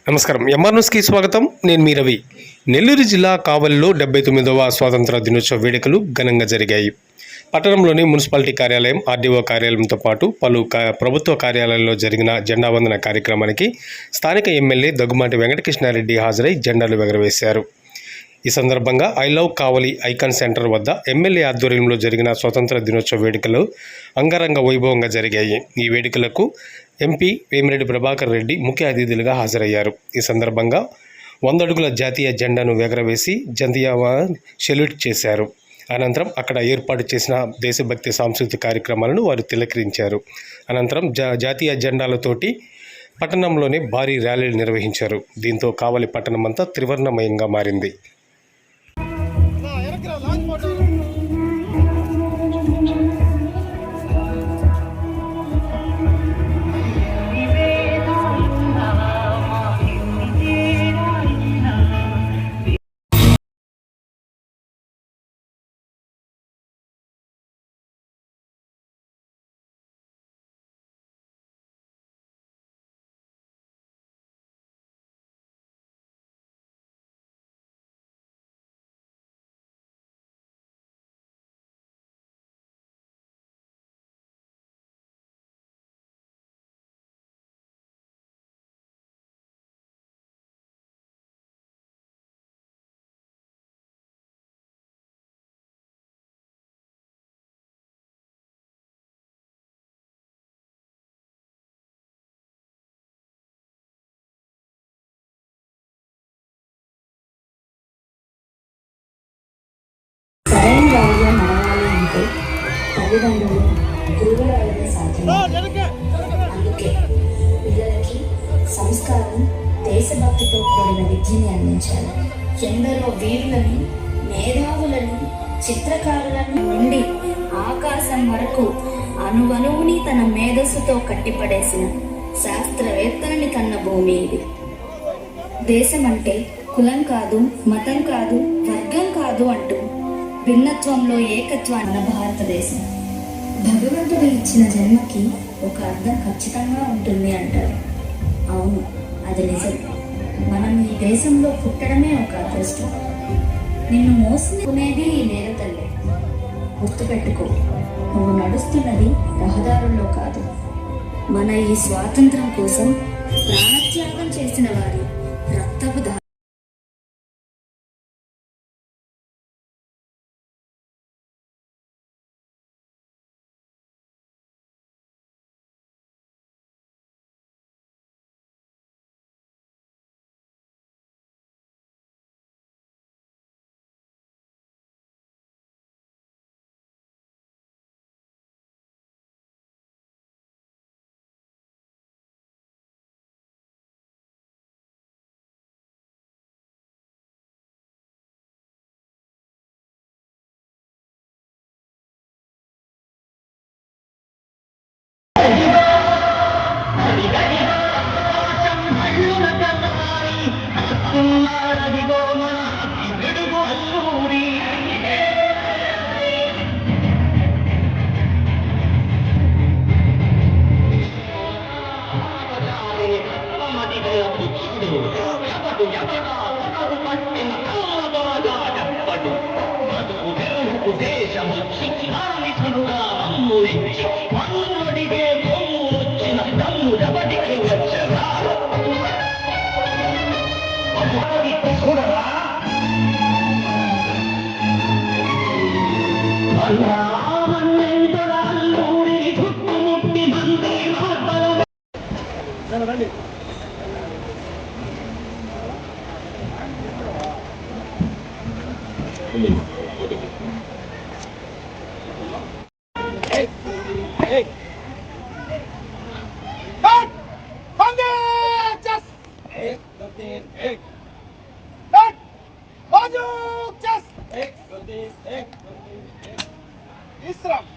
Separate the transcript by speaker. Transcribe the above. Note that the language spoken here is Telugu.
Speaker 1: నమస్కారం. ఎంఆర్ న్యూస్కి స్వాగతం. నేను మీ రవి. నెల్లూరు జిల్లా కావలిలో 79వ స్వాతంత్ర దినోత్సవ వేడుకలు ఘనంగా జరిగాయి. పట్టణంలోని మున్సిపాలిటీ కార్యాలయం, ఆర్డీఓ కార్యాలయంతో పాటు పలు ప్రభుత్వ కార్యాలయాల్లో జరిగిన జెండా వందన కార్యక్రమానికి స్థానిక ఎమ్మెల్యే దగ్గుమాటి వెంకటకృష్ణారెడ్డి హాజరై జెండాలు ఎగురవేశారు. ఈ సందర్భంగా I love Kavali icon centre వద్ద ఎమ్మెల్యే ఆధ్వర్యంలో జరిగిన స్వాతంత్ర దినోత్సవ వేడుకలు అంగరంగ వైభవంగా జరిగాయి. ఈ వేడుకలకు ఎంపీ వేమిరెడ్డి ప్రభాకర్ రెడ్డి ముఖ్య అతిథులుగా హాజరయ్యారు. ఈ సందర్భంగా 100 అడుగుల జాతీయ జెండాను ఎగరవేసి జాతీయ సెల్యూట్ చేశారు. అనంతరం అక్కడ ఏర్పాటు చేసిన దేశభక్తి సాంస్కృతిక కార్యక్రమాలను వారు తిలకరించారు. అనంతరం జాతీయ జెండాలతోటి పట్టణంలోనే భారీ ర్యాలీలు నిర్వహించారు. దీంతో కావలి పట్టణమంతా త్రివర్ణమయంగా మారింది.
Speaker 2: సరైన దారిలో నడవాలి అంటే తల్లిదండ్రులు, గురువుల వల్లనే సాధ్యం. అందుకే పిల్లలకి సంస్కారం, దేశభక్తితో కూడిన విద్యని అందించాలి. ఎందరో వీరులను, మేధావులను, చిత్రకారులను నుండి ఆకాశం వరకు అణువణువుని తన మేధస్సుతో కట్టిపడేసిన శాస్త్రవేత్తలని కన్న భూమి ఇది. దేశం అంటే కులం కాదు, మతం కాదు, వర్గం కాదు అంటూ భిన్నత్వంలో ఏకత్వాన్ని భారతదేశం. భగవంతుడు ఇచ్చిన జన్మకి ఒక అర్థం ఖచ్చితంగా ఉంటుంది అంటారు. అవును, అది నిజం. మనం ఈ దేశంలో పుట్టడమే ఒక అదృష్టం. నిన్ను మోసుకునేది ఈ నేల తల్లి. గుర్తుపెట్టుకో, నువ్వు నడుస్తున్నది రహదారుల్లో కాదు, మన ఈ స్వాతంత్రం కోసం ప్రాణత్యాగం చేసిన వారి రక్తపు
Speaker 3: Islam.